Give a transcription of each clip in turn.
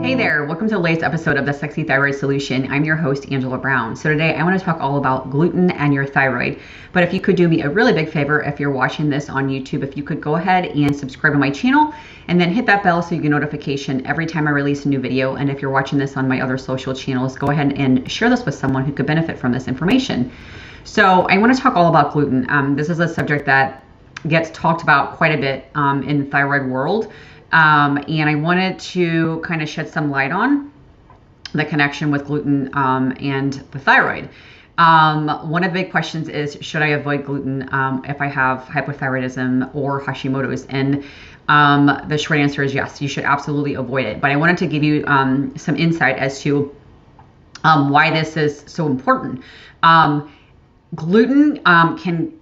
Hey there, welcome to the latest episode of the Sexy Thyroid Solution. I'm your host, Angela Brown. So today I want to talk all about gluten and your thyroid. But if you could do me a really big favor, if you're watching this on YouTube, if you could go ahead and subscribe to my channel and then hit that bell so you get notification every time I release a new video. And if you're watching this on my other social channels, go ahead and share this with someone who could benefit from this information. So I want to talk all about gluten. This is a subject that gets talked about quite a bit in the thyroid world. And I wanted to kind of shed some light on the connection with gluten and the thyroid. One of the big questions is, should I avoid gluten if I have hypothyroidism or Hashimoto's? And the short answer is yes, you should absolutely avoid it. But I wanted to give you some insight as to why this is so important. Gluten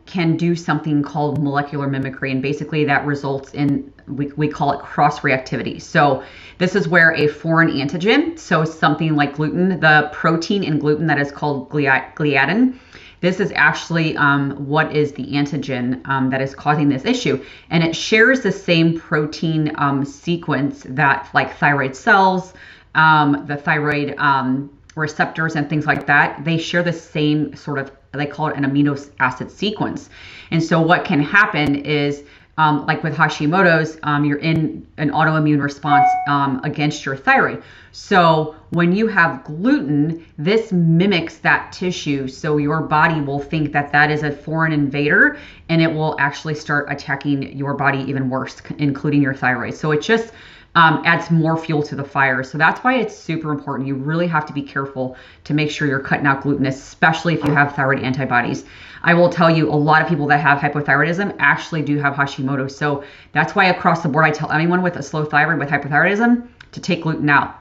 can do something called molecular mimicry, and basically that results in, we call it cross-reactivity. So this is where a foreign antigen, so something like gluten, the protein in gluten that is called gliadin, this is actually what is the antigen that is causing this issue. And it shares the same protein sequence that, like thyroid cells, the thyroid receptors and things like that, they share the same sort of, they call it an amino acid sequence. And so what can happen is, like with Hashimoto's, you're in an autoimmune response against your thyroid. So when you have gluten, this mimics that tissue. So your body will think that that is a foreign invader, and it will actually start attacking your body even worse, including your thyroid. So it just adds more fuel to the fire. So that's why it's super important. You really have to be careful to make sure you're cutting out gluten, especially if you have thyroid antibodies. I will tell you, a lot of people that have hypothyroidism actually do have Hashimoto's. So that's why across the board, I tell anyone with a slow thyroid with hypothyroidism to take gluten out.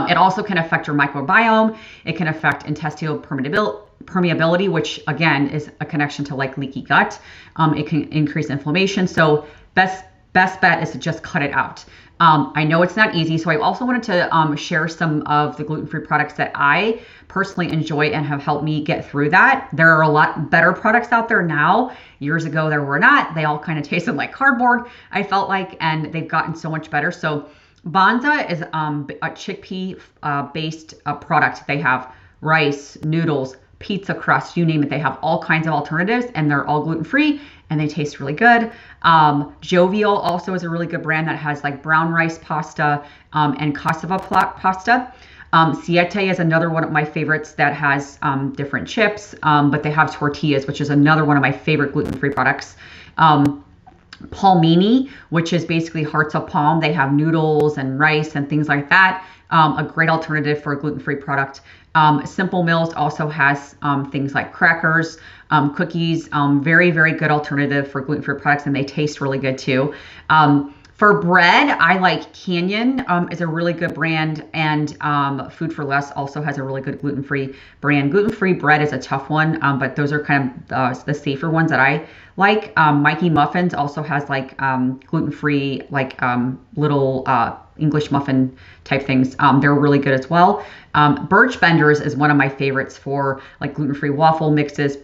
It also can affect your microbiome. It can affect intestinal permeability, which again is a connection to like leaky gut. It can increase inflammation. So best bet is to just cut it out. I know it's not easy, so I also wanted to share some of the gluten-free products that I personally enjoy and have helped me get through that. There are a lot better products out there now. Years ago, there were not. They all kind of tasted like cardboard, I felt like, and they've gotten so much better. So Banza is a chickpea-based product. They have rice, noodles, pizza crust, you name it. They have all kinds of alternatives, and they're all gluten-free, and they taste really good. Jovial also is a really good brand that has like brown rice pasta and cassava pasta. Siete is another one of my favorites that has different chips, but they have tortillas, which is another one of my favorite gluten-free products. Palmini, which is basically hearts of palm. They have noodles and rice and things like that. A great alternative for a gluten-free product. Simple Mills also has things like crackers, cookies, very, very good alternative for gluten-free products, and they taste really good too. For bread, I like Canyon is a really good brand, and Food for Less also has a really good gluten-free brand. Gluten-free bread is a tough one, but those are kind of the safer ones that I like. Mikey Muffins also has like gluten-free, like little English muffin type things. They're really good as well. Birch Benders is one of my favorites for like gluten-free waffle mixes,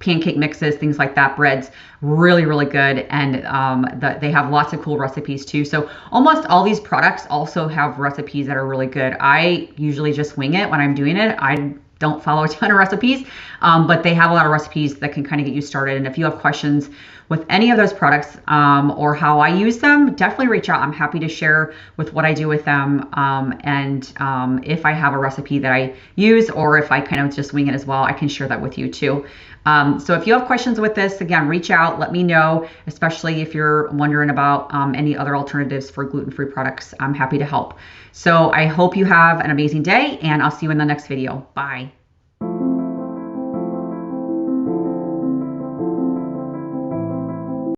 pancake mixes, things like that, breads, really, really good. And they have lots of cool recipes too. So almost all these products also have recipes that are really good. I usually just wing it when I'm doing it. I don't follow a ton of recipes, but they have a lot of recipes that can kind of get you started. And if you have questions with any of those products or how I use them, definitely reach out. I'm happy to share with what I do with them. And if I have a recipe that I use, or if I kind of just wing it as well, I can share that with you too. So if you have questions with this, again, reach out, let me know, especially if you're wondering about any other alternatives for gluten-free products. I'm happy to help. So I hope you have an amazing day, and I'll see you in the next video. Bye.